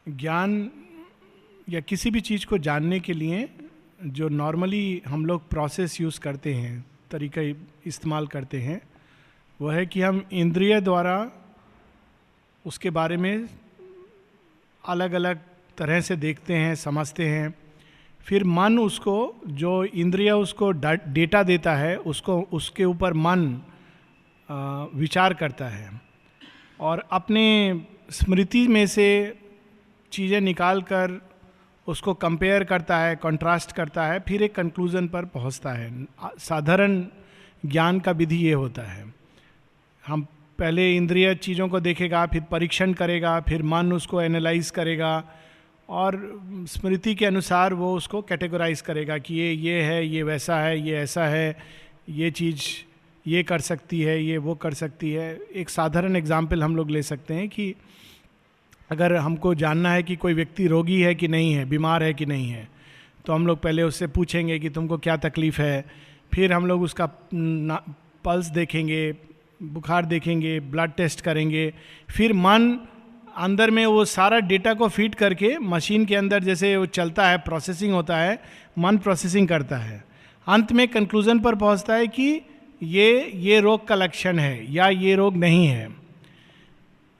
ज्ञान या किसी भी चीज़ को जानने के लिए जो नॉर्मली हम लोग प्रोसेस यूज़ करते हैं, तरीका इस्तेमाल करते हैं, वह है कि हम इंद्रिय द्वारा उसके बारे में अलग अलग तरह से देखते हैं, समझते हैं। फिर मन उसको, जो इंद्रिय उसको डेटा देता है, उसको उसके ऊपर मन विचार करता है और अपने स्मृति में से चीज़ें निकाल कर उसको कंपेयर करता है, कंट्रास्ट करता है, फिर एक कंक्लूजन पर पहुंचता है। साधारण ज्ञान का विधि ये होता है। हम पहले इंद्रिय चीज़ों को देखेगा, फिर परीक्षण करेगा, फिर मन उसको एनालाइज करेगा और स्मृति के अनुसार वो उसको कैटेगराइज करेगा कि ये है, ये वैसा है, ये ऐसा है, ये चीज़ ये कर सकती है, ये वो कर सकती है। एक साधारण एग्जाम्पल हम लोग ले सकते हैं कि अगर हमको जानना है कि कोई व्यक्ति रोगी है कि नहीं है, बीमार है कि नहीं है, तो हम लोग पहले उससे पूछेंगे कि तुमको क्या तकलीफ़ है। फिर हम लोग उसका पल्स देखेंगे, बुखार देखेंगे, ब्लड टेस्ट करेंगे। फिर मन अंदर में वो सारा डेटा को फीड करके मशीन के अंदर जैसे वो चलता है, प्रोसेसिंग होता है, मन प्रोसेसिंग करता है। अंत में कंक्लूजन पर पहुंचता है कि ये रोग का लक्षण है या ये रोग नहीं है।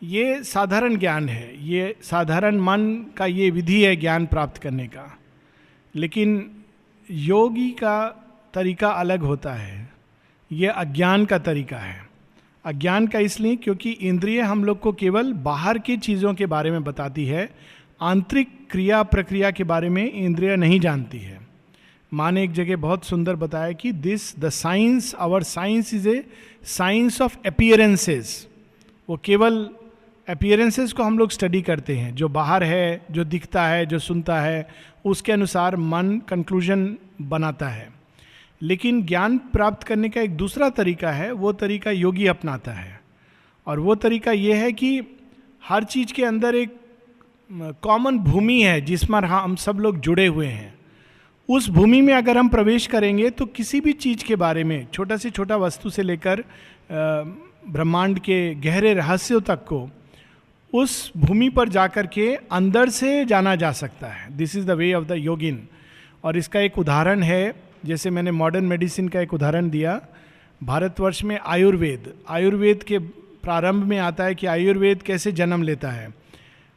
ये साधारण ज्ञान है, ये साधारण मन का ये विधि है ज्ञान प्राप्त करने का। लेकिन योगी का तरीका अलग होता है, ये अज्ञान का तरीका है। अज्ञान का इसलिए क्योंकि इंद्रिय हम लोग को केवल बाहर की चीज़ों के बारे में बताती है, आंतरिक क्रिया प्रक्रिया के बारे में इंद्रिय नहीं जानती है। माँ ने एक जगह बहुत सुंदर बताया कि the science, our science is a science of appearances. वो केवल अपीयरेंसेस को हम लोग स्टडी करते हैं, जो बाहर है, जो दिखता है, जो सुनता है, उसके अनुसार मन कंक्लूजन बनाता है। लेकिन ज्ञान प्राप्त करने का एक दूसरा तरीका है, वो तरीका योगी अपनाता है। और वो तरीका ये है कि हर चीज़ के अंदर एक कॉमन भूमि है जिसमें हम सब लोग जुड़े हुए हैं। उस भूमि में अगर हम प्रवेश करेंगे तो किसी भी चीज़ के बारे में, छोटा से छोटा वस्तु से लेकर ब्रह्मांड के गहरे रहस्यों तक को, उस भूमि पर जाकर के अंदर से जाना जा सकता है। This is the way of the yogin. और इसका एक उदाहरण है, जैसे मैंने मॉडर्न मेडिसिन का एक उदाहरण दिया, भारतवर्ष में आयुर्वेद के प्रारंभ में आता है कि आयुर्वेद कैसे जन्म लेता है।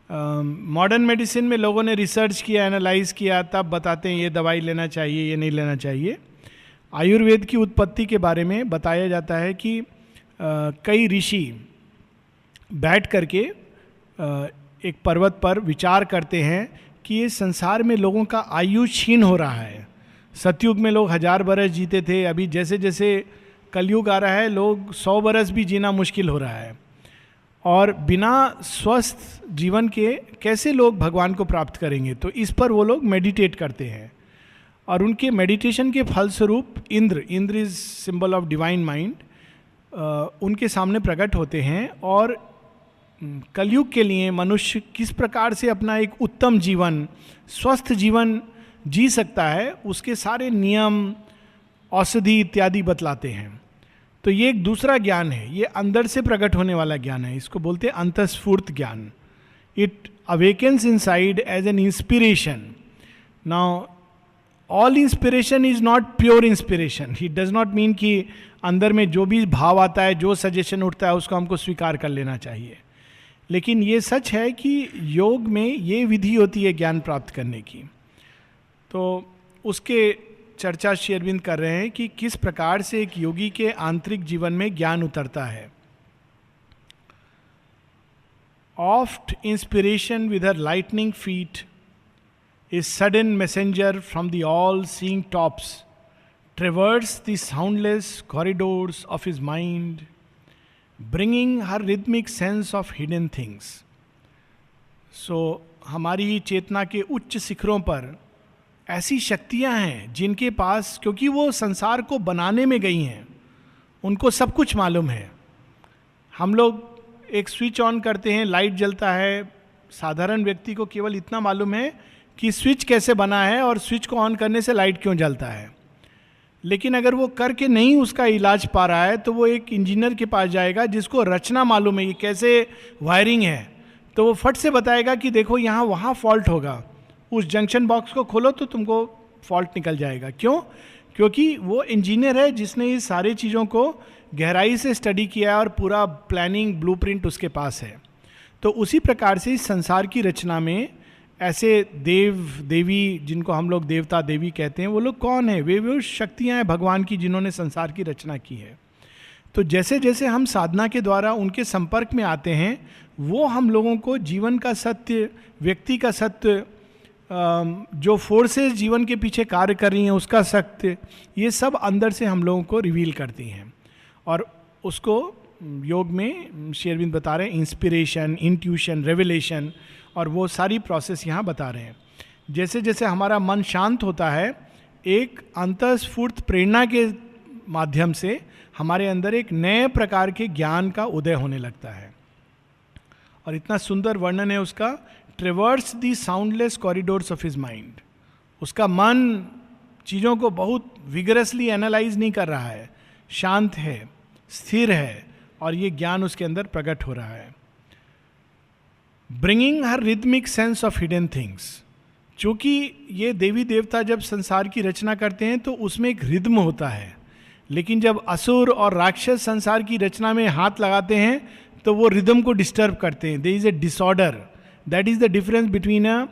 मॉडर्न मेडिसिन में लोगों ने रिसर्च किया, एनालाइज किया, तब बताते हैं ये दवाई लेना चाहिए, ये नहीं लेना चाहिए। आयुर्वेद की उत्पत्ति के बारे में बताया जाता है कि कई ऋषि बैठ करके एक पर्वत पर विचार करते हैं कि ये संसार में लोगों का आयु क्षीण हो रहा है। सतयुग में लोग 1000 बरस जीते थे, अभी जैसे जैसे कलयुग आ रहा है लोग 100 बरस भी जीना मुश्किल हो रहा है। और बिना स्वस्थ जीवन के कैसे लोग भगवान को प्राप्त करेंगे? तो इस पर वो लोग मेडिटेट करते हैं और उनके मेडिटेशन के फलस्वरूप Indra is symbol of divine mind, उनके सामने प्रकट होते हैं और कलयुग के लिए मनुष्य किस प्रकार से अपना एक उत्तम जीवन, स्वस्थ जीवन जी सकता है, उसके सारे नियम, औषधि इत्यादि बतलाते हैं। तो ये एक दूसरा ज्ञान है, ये अंदर से प्रकट होने वाला ज्ञान है। इसको बोलते हैं अंतस्फूर्त ज्ञान। It awakens inside as an inspiration. Now all inspiration is not pure inspiration. It does not mean कि अंदर में जो भी भाव आता है, जो सजेशन उठता है, उसको हमको स्वीकार कर लेना चाहिए। लेकिन ये सच है कि योग में ये विधि होती है ज्ञान प्राप्त करने की। तो उसके चर्चा श्री अरविंद कर रहे हैं कि किस प्रकार से एक योगी के आंतरिक जीवन में ज्ञान उतरता है। Oft inspiration with her lightning feet is sudden messenger from the all seeing tops traverse the soundless corridors of his mind bringing her rhythmic sense of hidden things. So हमारी ही चेतना के उच्च शिखरों पर ऐसी शक्तियां हैं जिनके पास, क्योंकि वो संसार को बनाने में गई हैं, उनको सब कुछ मालूम है। हम लोग एक स्विच ऑन करते हैं, लाइट जलता है, साधारण व्यक्ति को केवल इतना मालूम है कि स्विच कैसे बना है और स्विच को ऑन करने से लाइट क्यों जलता है। लेकिन अगर वो करके नहीं उसका इलाज पा रहा है तो वो एक इंजीनियर के पास जाएगा जिसको रचना मालूम है, ये कैसे वायरिंग है। तो वो फट से बताएगा कि देखो यहाँ वहाँ फॉल्ट होगा, उस जंक्शन बॉक्स को खोलो तो तुमको फॉल्ट निकल जाएगा। क्यों? क्योंकि वो इंजीनियर है जिसने ये सारी चीज़ों को गहराई से स्टडी किया है और पूरा प्लानिंग ब्लूप्रिंट उसके पास है। तो उसी प्रकार से इस संसार की रचना में ऐसे देव देवी, जिनको हम लोग देवता देवी कहते हैं, वो लोग कौन है? वे वो शक्तियाँ हैं भगवान की जिन्होंने संसार की रचना की है। तो जैसे जैसे हम साधना के द्वारा उनके संपर्क में आते हैं, वो हम लोगों को जीवन का सत्य, व्यक्ति का सत्य, जो फोर्सेस जीवन के पीछे कार्य कर रही हैं उसका सत्य, ये सब अंदर से हम लोगों को रिवील करती हैं। और उसको योग में श्री अरविंद बता रहे हैं इंस्पिरेशन, इंट्यूशन, रेवलेशन, और वो सारी प्रोसेस यहाँ बता रहे हैं। जैसे जैसे हमारा मन शांत होता है, एक अंतस्फूर्त प्रेरणा के माध्यम से हमारे अंदर एक नए प्रकार के ज्ञान का उदय होने लगता है। और इतना सुंदर वर्णन है उसका, ट्रेवर्स दी soundless corridors of his mind. उसका मन चीज़ों को बहुत विगरसली एनालाइज नहीं कर रहा है, शांत है, स्थिर है, और ये ज्ञान उसके अंदर प्रकट हो रहा है। Bringing her rhythmic sense of hidden things. चूंकि ये देवी देवता जब संसार की रचना करते हैं तो उसमें एक रिद्म होता है, लेकिन जब असुर और राक्षस संसार की रचना में हाथ लगाते हैं तो वो रिदम को डिस्टर्ब करते हैं। There is a disorder, that is the difference between a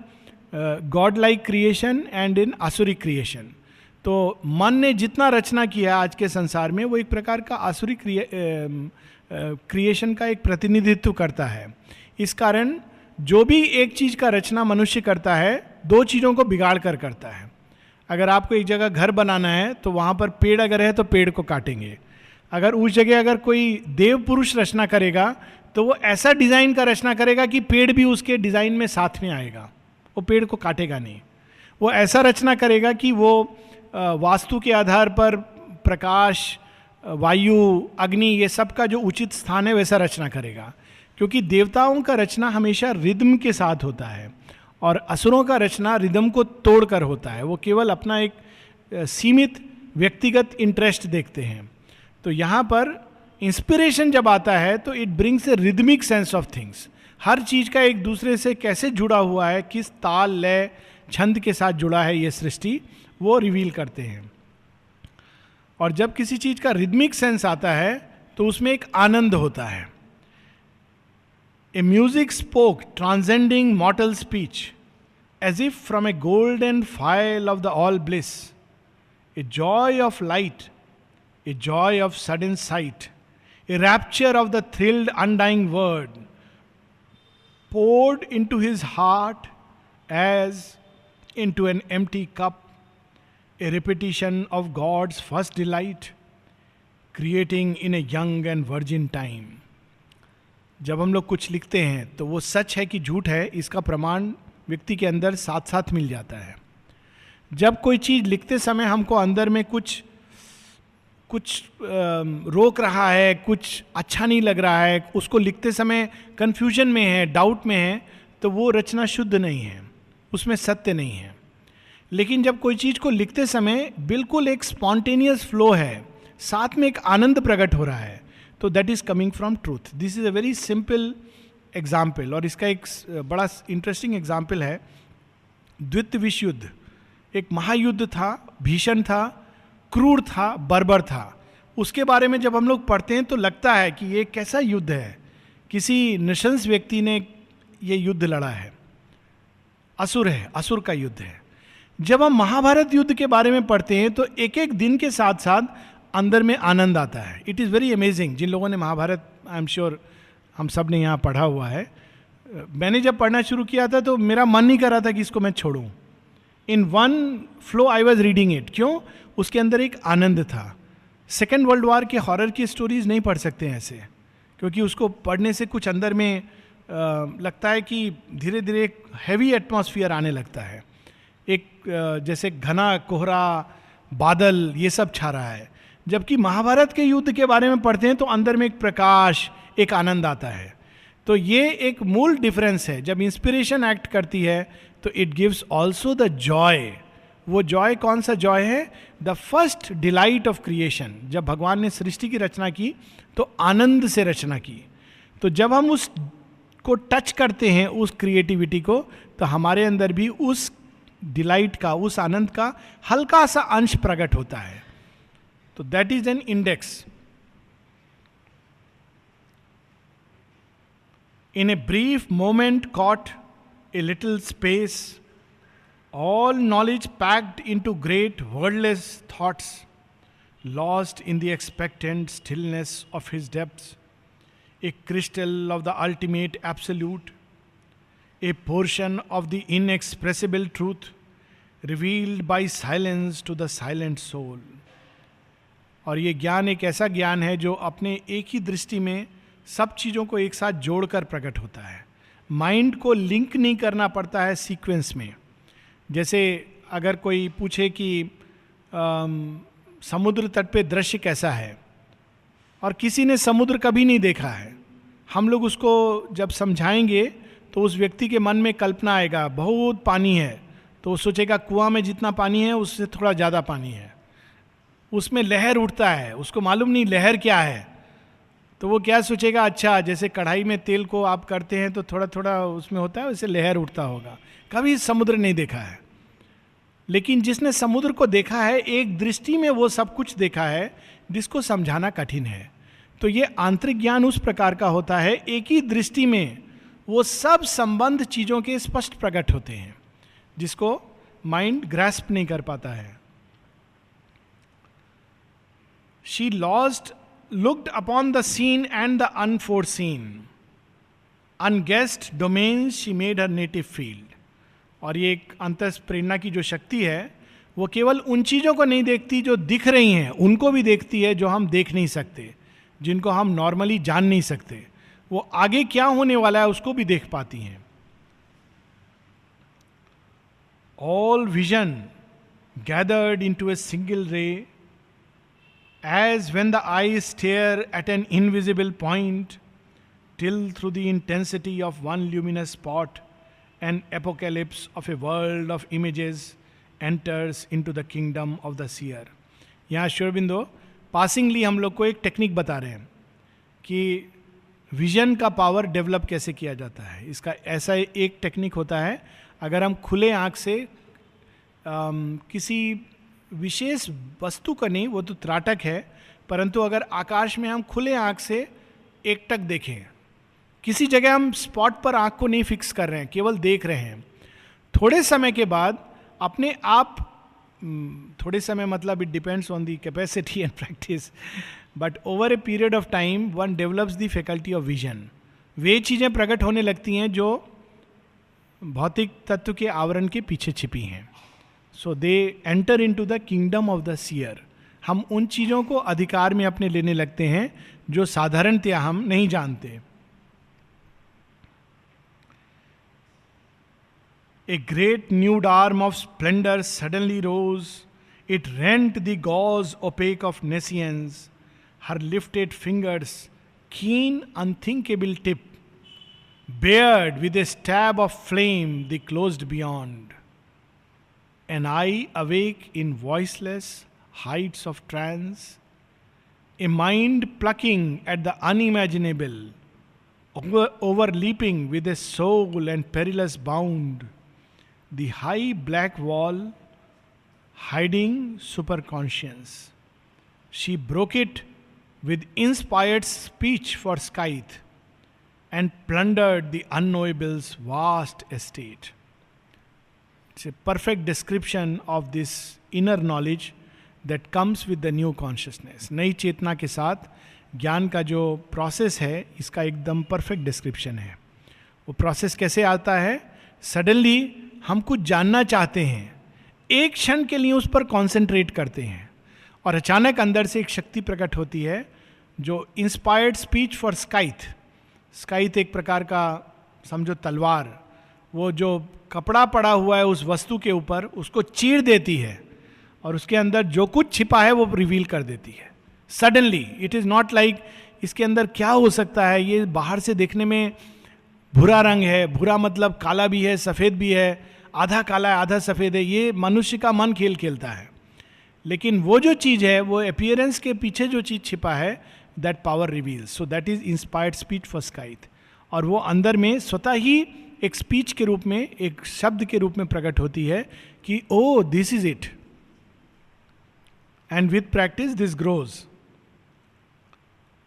god like creation and in asuric creation. तो मन ने जितना रचना किया आज के संसार में, वो एक प्रकार का आसुरी क्रिएशन का एक प्रतिनिधित्व करता है। इस कारण जो भी एक चीज का रचना मनुष्य करता है, दो चीजों को बिगाड़ कर करता है। अगर आपको एक जगह घर बनाना है तो वहां पर पेड़ अगर है तो पेड़ को काटेंगे। अगर उस जगह अगर कोई देव पुरुष रचना करेगा तो वो ऐसा डिजाइन का रचना करेगा कि पेड़ भी उसके डिजाइन में साथ में आएगा, वो पेड़ को काटेगा नहीं। वो ऐसा रचना करेगा कि वो वास्तु के आधार पर प्रकाश, वायु, अग्नि, ये सब का जो उचित स्थान है वैसा रचना करेगा। क्योंकि देवताओं का रचना हमेशा रिदम के साथ होता है और असुरों का रचना रिदम को तोड़कर होता है। वो केवल अपना एक सीमित व्यक्तिगत इंटरेस्ट देखते हैं। तो यहाँ पर इंस्पिरेशन जब आता है तो it brings a rhythmic sense of things. हर चीज का एक दूसरे से कैसे जुड़ा हुआ है, किस ताल, लय, छंद के साथ जुड़ा है ये सृष्टि, वो रिवील करते हैं। और जब किसी चीज का रिदमिक सेंस आता है तो उसमें एक आनंद होता है। A music spoke transcending mortal speech as if from a golden file of the all bliss, a joy of light, a joy of sudden sight, a rapture of the thrilled undying word poured into his heart as into an empty cup, a repetition of God's first delight, creating in a young and virgin time. जब हम लोग कुछ लिखते हैं तो वो सच है कि झूठ है, इसका प्रमाण व्यक्ति के अंदर साथ साथ मिल जाता है। जब कोई चीज़ लिखते समय हमको अंदर में कुछ रोक रहा है, कुछ अच्छा नहीं लग रहा है, उसको लिखते समय कंफ्यूजन में है, डाउट में है, तो वो रचना शुद्ध नहीं है, उसमें सत्य नहीं है। लेकिन जब कोई चीज़ को लिखते समय बिल्कुल एक स्पॉन्टेनियस फ्लो है, साथ में एक आनंद प्रकट हो रहा है, तो that is coming from truth. This is a very simple example. और इसका एक बड़ा इंटरेस्टिंग एग्जाम्पल है द्वितीय विश्व युद्ध। एक महायुद्ध था, भीषण था, क्रूर था, बर्बर था। उसके बारे में जब हम लोग पढ़ते हैं तो लगता है कि ये कैसा युद्ध है, किसी नृशंस व्यक्ति ने ये युद्ध लड़ा है, असुर है, असुर का युद्ध है। जब हम महाभारत युद्ध के बारे में पढ़ते हैं तो एक एक दिन के साथ साथ अंदर में आनंद आता है। It is very amazing. जिन लोगों ने महाभारत, आई एम श्योर हम सब ने यहाँ पढ़ा हुआ है, मैंने जब पढ़ना शुरू किया था तो मेरा मन नहीं कर रहा था कि इसको मैं छोड़ूं। In one flow I was reading it. क्यों? उसके अंदर एक आनंद था। सेकेंड वर्ल्ड वॉर के हॉरर की स्टोरीज नहीं पढ़ सकते हैं ऐसे, क्योंकि उसको पढ़ने से कुछ अंदर में लगता है कि धीरे धीरे एक हैवी एटमॉस्फियर आने लगता है, एक जैसे घना कोहरा, बादल, ये सब छा रहा है। जबकि महाभारत के युद्ध के बारे में पढ़ते हैं तो अंदर में एक प्रकाश, एक आनंद आता है। तो ये एक मूल डिफरेंस है। जब इंस्पिरेशन एक्ट करती है तो it gives also the Joy. वो जॉय कौन सा जॉय है? The first delight of creation. जब भगवान ने सृष्टि की रचना की तो आनंद से रचना की। तो जब हम उस उसको टच करते हैं, उस क्रिएटिविटी को, तो हमारे अंदर भी उस डिलाइट का, उस आनंद का हल्का सा अंश प्रकट होता है. तो that is an index. In a brief moment caught, a little space, all knowledge packed into great wordless thoughts, lost in the expectant stillness of his depths, a crystal of the ultimate absolute, a portion of the inexpressible truth, revealed by silence to the silent soul. और ये ज्ञान एक ऐसा ज्ञान है जो अपने एक ही दृष्टि में सब चीज़ों को एक साथ जोड़कर प्रकट होता है. माइंड को लिंक नहीं करना पड़ता है सीक्वेंस में. जैसे अगर कोई पूछे कि समुद्र तट पे दृश्य कैसा है, और किसी ने समुद्र कभी नहीं देखा है, हम लोग उसको जब समझाएंगे तो उस व्यक्ति के मन में कल्पना आएगा बहुत पानी है, तो वो सोचेगा कुआं में जितना पानी है उससे थोड़ा ज़्यादा पानी है. उसमें लहर उठता है, उसको मालूम नहीं लहर क्या है, तो वो क्या सोचेगा, अच्छा जैसे कढ़ाई में तेल को आप करते हैं तो थोड़ा थोड़ा उसमें होता है, वैसे लहर उठता होगा. कभी समुद्र नहीं देखा है. लेकिन जिसने समुद्र को देखा है, एक दृष्टि में वो सब कुछ देखा है जिसको समझाना कठिन है. तो ये आंतरिक ज्ञान उस प्रकार का होता है, एक ही दृष्टि में वो सब संबंध चीज़ों के स्पष्ट प्रकट होते हैं, जिसको माइंड ग्रैस्प नहीं कर पाता है. She lost looked upon the seen and the unforeseen. Unguessed domains she made her native field. और ये एक अंतस प्रेरणा की जो शक्ति है, वो केवल उन चीज़ों को नहीं देखती जो दिख रही हैं, उनको भी देखती है जो हम देख नहीं सकते, जिनको हम नॉर्मली जान नहीं सकते. वो आगे क्या होने वाला है उसको भी देख पाती हैं. All vision gathered into a single ray, as when the eyes stare at an invisible point, till through the intensity of one luminous spot, an apocalypse of a world of images enters into the kingdom of the seer. यहाँ Shri Aurobindo passingly हम लोग को एक technique बता रहे हैं कि vision का पावर डेवलप कैसे किया जाता है. इसका ऐसा एक टेक्निक होता है, अगर हम खुले आँख से किसी विशेष वस्तु का नहीं, वो तो त्राटक है, परंतु अगर आकाश में हम खुले आंख से एकटक देखें, किसी जगह हम स्पॉट पर आंख को नहीं फिक्स कर रहे हैं, केवल देख रहे हैं, थोड़े समय के बाद अपने आप, थोड़े समय मतलब it depends on the capacity and practice, but over a period of time one develops the faculty of vision. वे चीज़ें प्रकट होने लगती हैं जो भौतिक तत्व के आवरण के पीछे छिपी हैं. So they enter into the kingdom of the seer. हम उन चीज़ों को अधिकार में अपने लेने लगते हैं जो साधारणतया हम नहीं जानते. A great nude arm of splendor suddenly rose. It rent the gauze opaque of nescience. Her lifted fingers, keen unthinkable tip, bared with a stab of flame the closed beyond. An eye awake in voiceless heights of trance, a mind plucking at the unimaginable, overleaping with a soul and perilous bound, the high black wall hiding superconscience. She broke it with inspired speech for scythe and plundered the unknowable's vast estate. It's a perfect description of this inner knowledge that comes with the new consciousness. नई चेतना के साथ ज्ञान का जो process है, इसका एकदम perfect description है. वो प्रोसेस कैसे आता है? सडनली हम कुछ जानना चाहते हैं, एक क्षण के लिए उस पर कॉन्सेंट्रेट करते हैं, और अचानक अंदर से एक शक्ति प्रकट होती है जो inspired speech for scythe. Scythe एक प्रकार का समझो तलवार, वो जो कपड़ा पड़ा हुआ है उस वस्तु के ऊपर, उसको चीर देती है और उसके अंदर जो कुछ छिपा है वो रिवील कर देती है. Suddenly, it is not like इसके अंदर क्या हो सकता है, ये बाहर से देखने में भूरा रंग है, भूरा मतलब काला भी है सफ़ेद भी है, आधा काला है आधा सफ़ेद है, ये मनुष्य का मन खेल खेलता है. लेकिन वो जो चीज़ है, वो अपीयरेंस के पीछे जो चीज़ छिपा है, that power reveals. So that is inspired speech for scythe. और वो अंदर में स्वतः ही एक स्पीच के रूप में, एक शब्द के रूप में प्रकट होती है कि oh this is it, and with practice this grows.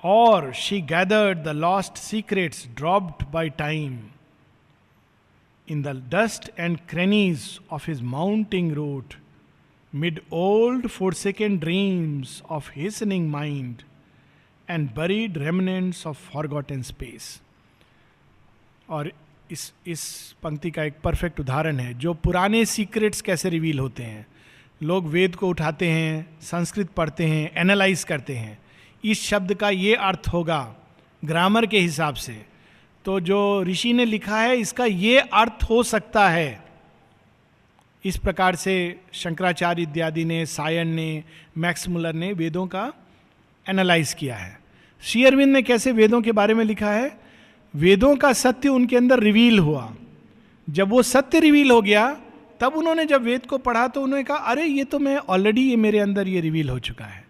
और she gathered the lost secrets dropped by time in the dust and crannies of his mounting route, mid old forsaken dreams of hastening mind and buried remnants of forgotten space. और इस पंक्ति का एक perfect उदाहरण है जो पुराने secrets कैसे रिवील होते हैं. लोग वेद को उठाते हैं, संस्कृत पढ़ते हैं, एनालाइज करते हैं, इस शब्द का ये अर्थ होगा ग्रामर के हिसाब से, तो जो ऋषि ने लिखा है इसका ये अर्थ हो सकता है. इस प्रकार से शंकराचार्य इत्यादि ने, सायन ने, मैक्स मुलर ने वेदों का एनालाइज किया है. श्री अरविंद ने कैसे वेदों के बारे में लिखा है, वेदों का सत्य उनके अंदर रिवील हुआ. जब वो सत्य रिवील हो गया तब उन्होंने जब वेद को पढ़ा तो उन्होंने कहा अरे ये तो मैं ऑलरेडी, ये मेरे अंदर ये रिवील हो चुका है.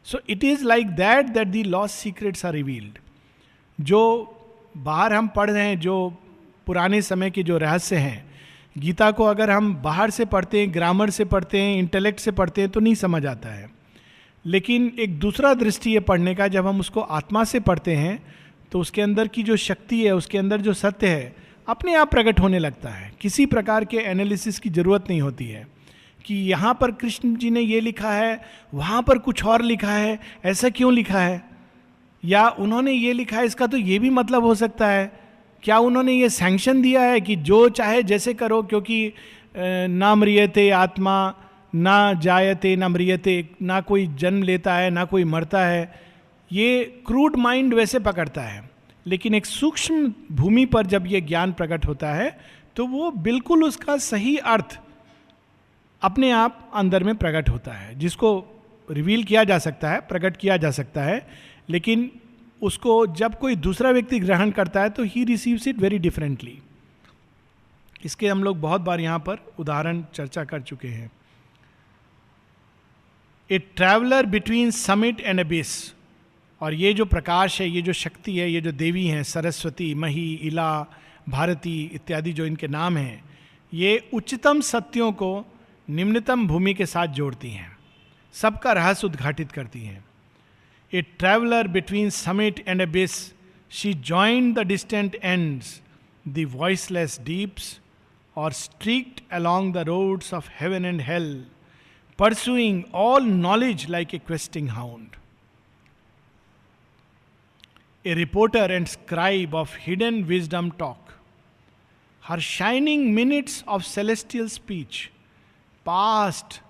So it is like that the lost secrets are revealed. जो बाहर हम पढ़ रहे हैं, जो पुराने समय के जो रहस्य हैं, गीता को अगर हम बाहर से पढ़ते हैं, ग्रामर से पढ़ते हैं, इंटेलेक्ट से पढ़ते हैं तो नहीं समझ आता है. लेकिन एक दूसरा दृष्टि है पढ़ने का, जब हम उसको आत्मा से पढ़ते हैं तो उसके अंदर की जो शक्ति है, उसके अंदर जो सत्य है अपने आप प्रकट होने लगता है. किसी प्रकार के एनालिसिस की जरूरत नहीं होती है कि यहाँ पर कृष्ण जी ने ये लिखा है, वहाँ पर कुछ और लिखा है, ऐसा क्यों लिखा है, या उन्होंने ये लिखा है इसका तो ये भी मतलब हो सकता है, क्या उन्होंने ये सैंक्शन दिया है कि जो चाहे जैसे करो, क्योंकि ना म्रियते आत्मा ना जायते ना म्रियते, ना कोई जन्म लेता है ना कोई मरता है. ये क्रूड माइंड वैसे पकड़ता है, लेकिन एक सूक्ष्म भूमि पर जब ये ज्ञान प्रकट होता है तो वो बिल्कुल उसका सही अर्थ अपने आप अंदर में प्रकट होता है, जिसको रिवील किया जा सकता है, प्रकट किया जा सकता है. लेकिन उसको जब कोई दूसरा व्यक्ति ग्रहण करता है तो he receives it very differently. इसके हम लोग बहुत बार यहाँ पर उदाहरण चर्चा कर चुके हैं. ए traveller between summit and Abish. और ये जो प्रकाश है, ये जो शक्ति है, ये जो देवी हैं, सरस्वती, मही, इला, भारती इत्यादि जो इनके नाम हैं, ये उच्चतम सत्यों को निम्नतम भूमि के साथ जोड़ती हैं, सबका रहस्य उद्घाटित करती हैं. A traveler between summit and abyss, she joined the distant ends, the voiceless deeps, or streaked along the roads of heaven and hell, pursuing all knowledge like a questing hound. A reporter and scribe of hidden wisdom talk. Her shining minutes of celestial speech passed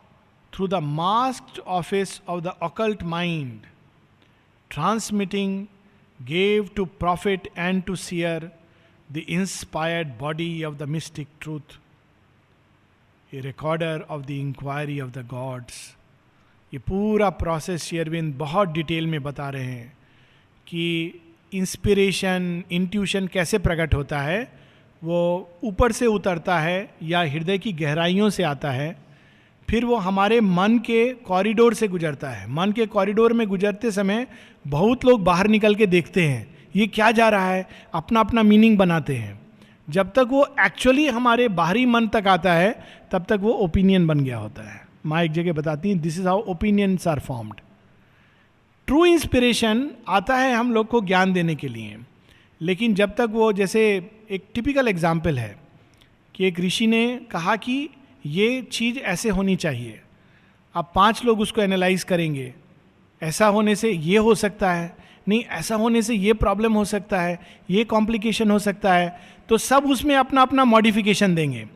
through the masked office of the occult mind, transmitting gave to prophet and to seer the inspired body of the mystic truth, a recorder of the inquiry of the gods. ये पूरा process Shri Arvind बहुत detail में बता रहे हैं कि inspiration, intuition कैसे प्रकट होता है. वो ऊपर से उतरता है या हृदय की गहराइयों से आता है, फिर वो हमारे मन के कॉरिडोर से गुजरता है. मन के कॉरिडोर में गुजरते समय बहुत लोग बाहर निकल के देखते हैं ये क्या जा रहा है, अपना अपना मीनिंग बनाते हैं. जब तक वो एक्चुअली हमारे बाहरी मन तक आता है तब तक वो ओपिनियन बन गया होता है. माँ एक जगह बताती हैं, this is how opinions are formed. True inspiration आता है हम लोग को ज्ञान देने के लिए, लेकिन जब तक वो, जैसे एक टिपिकल एग्जाम्पल है कि एक ऋषि ने कहा कि ये चीज़ ऐसे होनी चाहिए, अब 5 लोग उसको एनालाइज करेंगे, ऐसा होने से ये हो सकता है, नहीं ऐसा होने से ये प्रॉब्लम हो सकता है, ये कॉम्प्लिकेशन हो सकता है, तो सब उसमें अपना अपना मॉडिफिकेशन देंगे.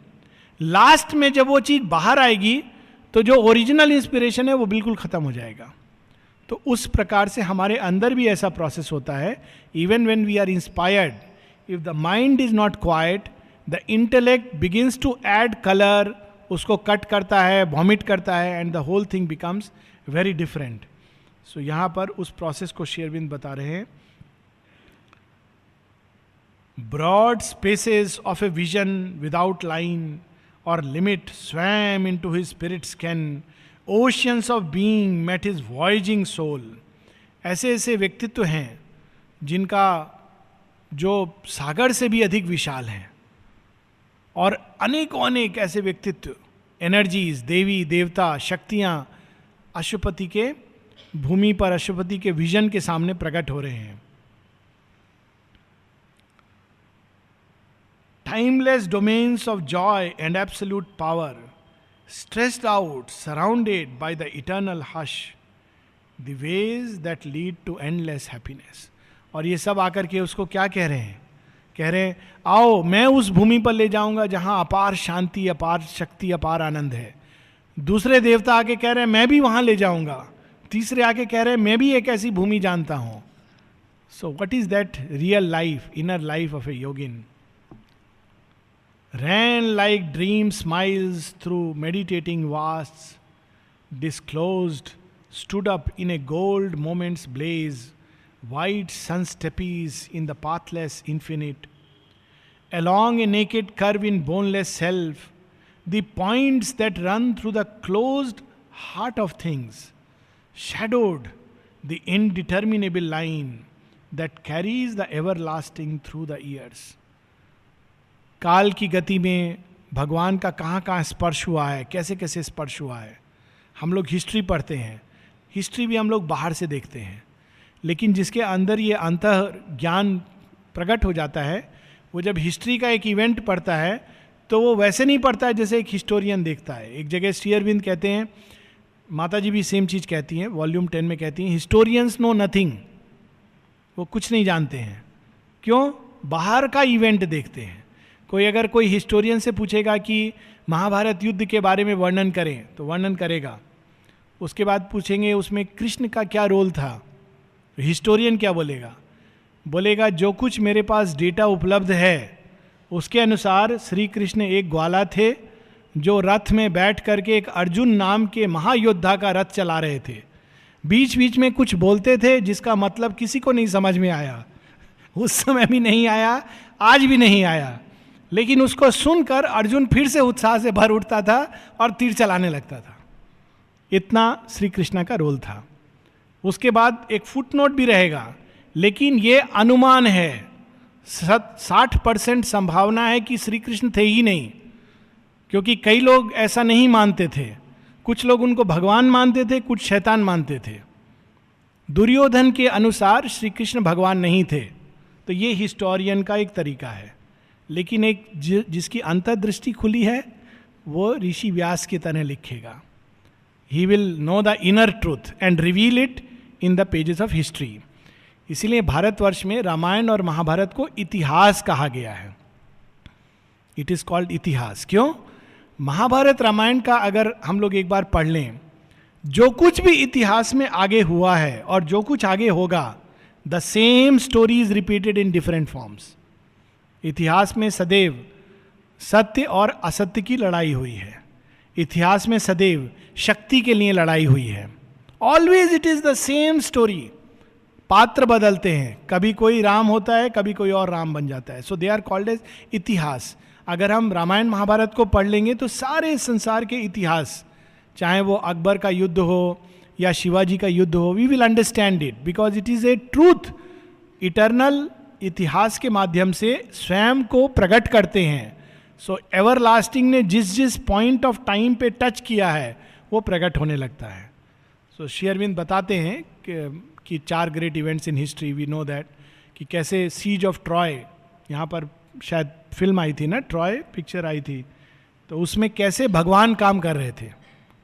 लास्ट में जब वो चीज़ बाहर आएगी तो जो ओरिजिनल इंस्पिरेशन है वो बिल्कुल ख़त्म हो जाएगा. तो उस प्रकार से हमारे अंदर भी ऐसा प्रोसेस होता है. Even when we are inspired, if the mind is not quiet, the intellect begins to add colour, उसको कट करता है, वॉमिट करता है, and the whole thing becomes very different. So यहाँ पर उस प्रोसेस को श्री अरविंद बता रहे हैं. Broad spaces of a vision without line or limit swam into his spirit's ken, oceans of being met his voyaging soul. ऐसे ऐसे व्यक्तित्व हैं जिनका जो सागर से भी अधिक विशाल हैं, और अनेकों अनेक ऐसे व्यक्तित्व, एनर्जीज, देवी देवता, शक्तियां अशुपति के भूमि पर, अशुपति के विजन के सामने प्रकट हो रहे हैं. Timeless domains of joy and absolute power, stretched out, surrounded by the eternal hush, the ways that lead to endless happiness. और ये सब आकर के उसको क्या कह रहे हैं? कह रहे हैं आओ मैं उस भूमि पर ले जाऊंगा जहां अपार शांति, अपार शक्ति, अपार आनंद है. दूसरे देवता आके कह रहे हैं मैं भी वहां ले जाऊंगा. तीसरे आके कह रहे हैं मैं भी एक ऐसी भूमि जानता हूं. So what is that real life, inner life of a yogin? Ran like dream smiles through meditating vasts, disclosed, stood up in a gold moment's blaze, white sun's tepees in the pathless infinite. Along a naked curve in boneless self, the points that run through the closed heart of things, shadowed the indeterminable line that carries the everlasting through the years. काल की गति में भगवान का कहाँ कहाँ स्पर्श हुआ है, कैसे कैसे स्पर्श हुआ है. हम लोग हिस्ट्री पढ़ते हैं, हिस्ट्री भी हम लोग बाहर से देखते हैं, लेकिन जिसके अंदर ये अंतः ज्ञान प्रकट हो जाता है, वो जब हिस्ट्री का एक इवेंट पढ़ता है तो वो वैसे नहीं पढ़ता है जैसे एक हिस्टोरियन देखता है. एक जगह श्री अरविंद कहते हैं, माता जी भी सेम चीज़ कहती हैं, वॉल्यूम 10 में कहती हैं, हिस्टोरियंस नो नथिंग. वो कुछ नहीं जानते हैं. क्यों? बाहर का इवेंट देखते हैं. अगर कोई हिस्टोरियन से पूछेगा कि महाभारत युद्ध के बारे में वर्णन करें तो वर्णन करेगा. उसके बाद पूछेंगे उसमें कृष्ण का क्या रोल था, तो हिस्टोरियन क्या बोलेगा? बोलेगा जो कुछ मेरे पास डेटा उपलब्ध है उसके अनुसार श्री कृष्ण एक ग्वाला थे जो रथ में बैठ करके एक अर्जुन नाम के महायोद्धा का रथ चला रहे थे. बीच बीच में कुछ बोलते थे जिसका मतलब किसी को नहीं समझ में आया. उस समय भी नहीं आया, आज भी नहीं आया, लेकिन उसको सुनकर अर्जुन फिर से उत्साह से भर उठता था और तीर चलाने लगता था. इतना श्री कृष्ण का रोल था. उसके बाद एक फुटनोट भी रहेगा, लेकिन ये अनुमान है, 60% संभावना है कि श्री कृष्ण थे ही नहीं, क्योंकि कई लोग ऐसा नहीं मानते थे. कुछ लोग उनको भगवान मानते थे, कुछ शैतान मानते थे. दुर्योधन के अनुसार श्री कृष्ण भगवान नहीं थे. तो ये हिस्टोरियन का एक तरीका है. लेकिन एक जिसकी अंतर्दृष्टि खुली है वो ऋषि व्यास की तरह लिखेगा. He will know the inner truth and reveal it in the pages of history. इसीलिए भारतवर्ष में रामायण और महाभारत को इतिहास कहा गया है. इट इज कॉल्ड इतिहास. क्यों? महाभारत रामायण का अगर हम लोग एक बार पढ़ लें, जो कुछ भी इतिहास में आगे हुआ है और जो कुछ आगे होगा, the same story is repeated in different forms. इतिहास में सदैव सत्य और असत्य की लड़ाई हुई है. इतिहास में सदैव शक्ति के लिए लड़ाई हुई है. Always it is the same story. पात्र बदलते हैं, कभी कोई राम होता है, कभी कोई और राम बन जाता है. सो दे आर कॉल्ड एज इतिहास. अगर हम रामायण महाभारत को पढ़ लेंगे तो सारे संसार के इतिहास, चाहे वो अकबर का युद्ध हो या शिवाजी का युद्ध हो, we will understand it because it is a truth. Eternal इतिहास के माध्यम से स्वयं को प्रकट करते हैं. सो एवरलास्टिंग ने जिस जिस पॉइंट ऑफ टाइम पे टच किया है वो प्रकट होने लगता है. सो श्री अरविंद बताते हैं कि 4 great events in history, we know that, कि कैसे सीज ऑफ ट्रॉय, यहाँ पर शायद फिल्म आई थी ना, ट्रॉय पिक्चर आई थी, तो उसमें कैसे भगवान काम कर रहे थे.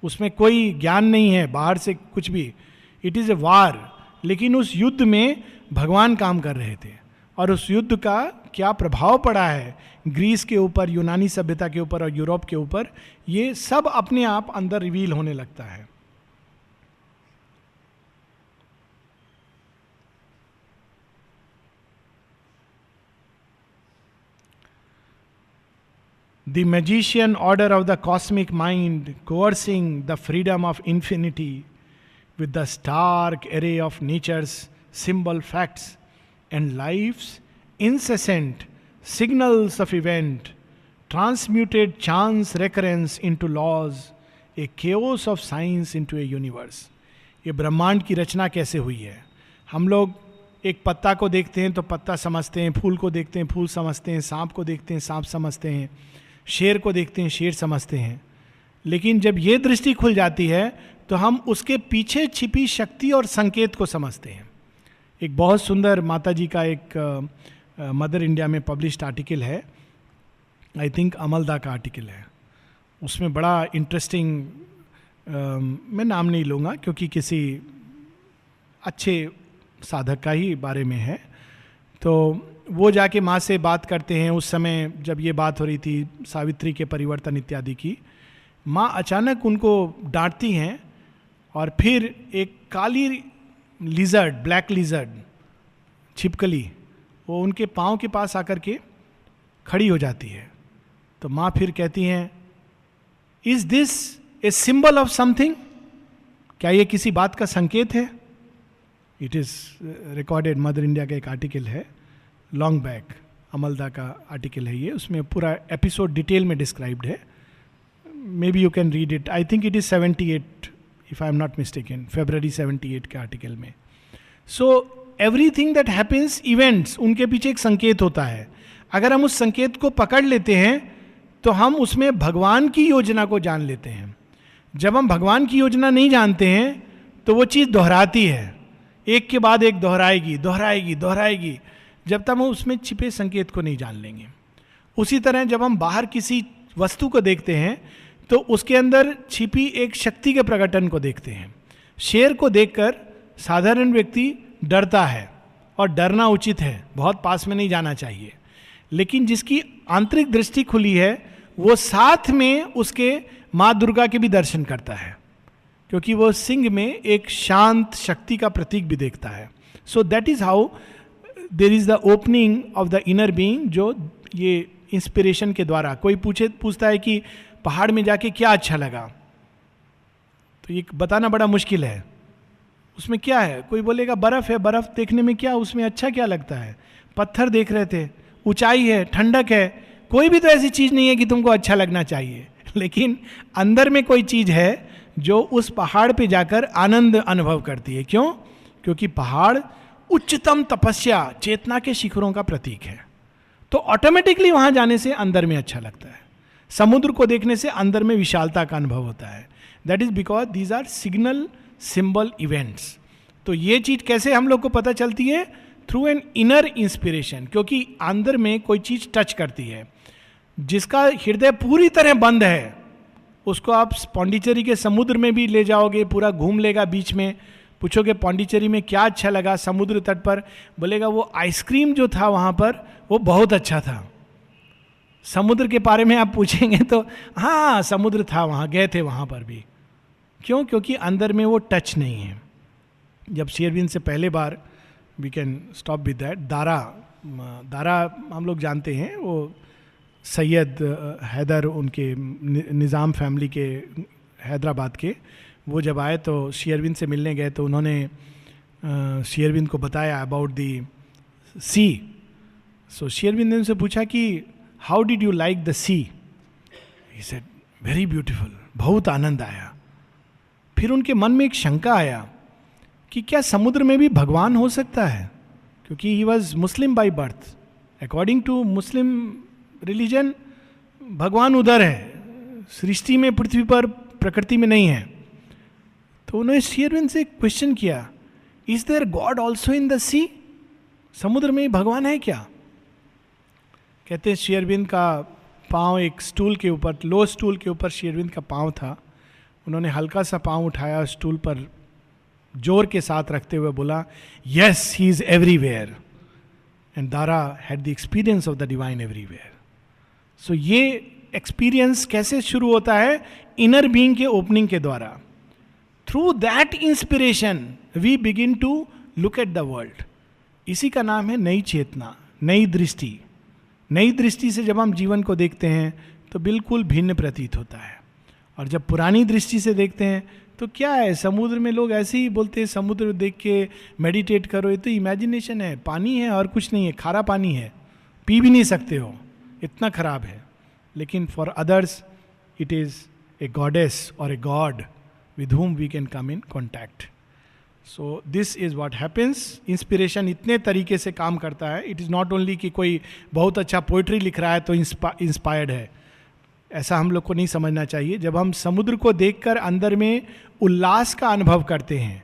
उसमें कोई ज्ञान नहीं है बाहर से कुछ भी. इट इज़ ए वार, लेकिन उस युद्ध में भगवान काम कर रहे थे. और उस युद्ध का क्या प्रभाव पड़ा है ग्रीस के ऊपर, यूनानी सभ्यता के ऊपर और यूरोप के ऊपर, ये सब अपने आप अंदर रिवील होने लगता है. The magician order of the cosmic mind, coercing the freedom of infinity with the stark array of nature's symbol facts and life's incessant signals of event, transmuted chance recurrence into laws, a chaos of science into a universe. ये ब्रह्मांड की रचना कैसे हुई है? हम लोग एक पत्ता को देखते हैं तो पत्ता समझते हैं, फूल को देखते हैं फूल समझते हैं, सांप को देखते हैं सांप समझते हैं, शेर को देखते हैं शेर समझते हैं. लेकिन जब ये दृष्टि खुल जाती है तो हम उसके पीछे छिपी शक्ति और संकेत को समझते हैं. एक बहुत सुंदर माता जी का एक मदर इंडिया में पब्लिश्ड आर्टिकल है, आई थिंक अमलदा का आर्टिकल है. उसमें बड़ा इंटरेस्टिंग, मैं नाम नहीं लूँगा क्योंकि किसी अच्छे साधक का ही बारे में है. तो वो जाके माँ से बात करते हैं. उस समय जब ये बात हो रही थी सावित्री के परिवर्तन इत्यादि की, माँ अचानक उनको डांटती हैं और फिर एक काली लिजर्ड, ब्लैक लिजर्ड, छिपकली, वो उनके पाँव के पास आकर के खड़ी हो जाती है. तो माँ फिर कहती हैं, is this a symbol of something? क्या ये किसी बात का संकेत है? It is recorded, mother India का एक आर्टिकल है लॉन्ग बैक, अमलदा का आर्टिकल है ये. उसमें पूरा एपिसोड डिटेल में डिस्क्राइब्ड है. May be you can read it. I think it is 78, if I am not mistaken, February 78 के आर्टिकल में. So everything that happens, events, उनके पीछे एक संकेत होता है. अगर हम उस संकेत को पकड़ लेते हैं तो हम उसमें भगवान की योजना को जान लेते हैं. जब हम भगवान की योजना नहीं जानते हैं तो वो चीज़ दोहराती है, एक के बाद एक दोहराएगी दोहराएगी दोहराएगी, जब तक हम उसमें छिपे संकेत को नहीं जान लेंगे. उसी तरह जब हम बाहर किसी वस्तु को देखते हैं तो उसके अंदर छिपी एक शक्ति के प्रकटन को देखते हैं. शेर को देखकर साधारण व्यक्ति डरता है, और डरना उचित है, बहुत पास में नहीं जाना चाहिए. लेकिन जिसकी आंतरिक दृष्टि खुली है वो साथ में उसके माँ दुर्गा के भी दर्शन करता है, क्योंकि वो सिंह में एक शांत शक्ति का प्रतीक भी देखता है. So that is how there is the opening of the inner being, जो ये इंस्पिरेशन के द्वारा. कोई पूछता है कि पहाड़ में जाके क्या अच्छा लगा, तो ये बताना बड़ा मुश्किल है. उसमें क्या है? कोई बोलेगा बर्फ है, बर्फ देखने में क्या, उसमें अच्छा क्या लगता है? पत्थर देख रहे थे, ऊंचाई है, ठंडक है. कोई भी तो ऐसी चीज नहीं है कि तुमको अच्छा लगना चाहिए. लेकिन अंदर में कोई चीज है जो उस पहाड़ पे जाकर आनंद अनुभव करती है. क्यों? क्योंकि पहाड़ उच्चतम तपस्या, चेतना के शिखरों का प्रतीक है. तो ऑटोमेटिकली वहां जाने से अंदर में अच्छा लगता है. समुद्र को देखने से अंदर में विशालता का अनुभव होता है. That is because these are signal symbol events. तो ये चीज कैसे हम लोग को पता चलती है? Through an inner inspiration. क्योंकि अंदर में कोई चीज टच करती है. जिसका हृदय पूरी तरह बंद है उसको आप पौंडीचेरी के समुद्र में भी ले जाओगे, पूरा घूम लेगा. बीच में पूछोगे पौंडीचेरी में क्या अच्छा लगा, समुद्र तट पर, बोलेगा वो आइसक्रीम जो था वहाँ पर वो बहुत अच्छा था. समुद्र के बारे में आप पूछेंगे तो हाँ समुद्र था, वहाँ गए थे वहाँ पर भी. क्यों? क्योंकि अंदर में वो टच नहीं है. जब शेरविन से पहले बार, we can stop with that, Dara हम लोग जानते हैं, वो सैयद हैदर, उनके निज़ाम फैमिली के, हैदराबाद के, वो जब आए तो शेरविन से मिलने गए तो उन्होंने शेरविन को बताया about the C. So Sherwin ने उनसे पूछा कि how did you like the sea? He said very beautiful, बहुत आनंद आया. फिर उनके मन में एक शंका आया कि क्या समुद्र में भी भगवान हो सकता है? क्योंकि he was Muslim by birth. According to Muslim religion भगवान उधर है, सृष्टि में, पृथ्वी पर, प्रकृति में नहीं है. तो उन्होंने शेरविन से क्वेश्चन किया, is there god also in the sea? समुद्र में भगवान है क्या? कहते हैं शेरविन का पाँव एक स्टूल के ऊपर, लो स्टूल के ऊपर शेरविन का पाँव था. उन्होंने हल्का सा पाँव उठाया, स्टूल पर जोर के साथ रखते हुए बोला, yes he is everywhere. And Dara had the experience of the divine everywhere. So ये एक्सपीरियंस कैसे शुरू होता है? इनर बीइंग के ओपनिंग के द्वारा. Through that inspiration we begin to look at the world. इसी का नाम है नई चेतना, नई दृष्टि. नई दृष्टि से जब हम जीवन को देखते हैं तो बिल्कुल भिन्न प्रतीत होता है. और जब पुरानी दृष्टि से देखते हैं तो क्या है, समुद्र में लोग ऐसे ही बोलते हैं, समुद्र देख के मेडिटेट करो, ये तो इमेजिनेशन है, पानी है और कुछ नहीं है, खारा पानी है, पी भी नहीं सकते हो, इतना खराब है. लेकिन for others it is a goddess or a god with whom we can come in contact. So this is what happens. Inspiration इतने तरीके से काम करता है. इट इज़ नॉट ओनली कि कोई बहुत अच्छा पोइट्री लिख रहा है तो इंस्पायर्ड है, ऐसा हम लोग को नहीं समझना चाहिए. जब हम समुद्र को देखकर अंदर में उल्लास का अनुभव करते हैं,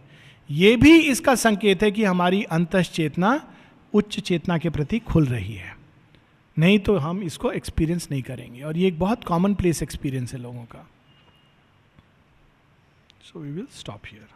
ये भी इसका संकेत है कि हमारी अंतस चेतना उच्च चेतना के प्रति खुल रही है. नहीं तो हम इसको एक्सपीरियंस नहीं करेंगे. और ये एक बहुत कॉमन प्लेस एक्सपीरियंस है लोगों का. So we will stop here.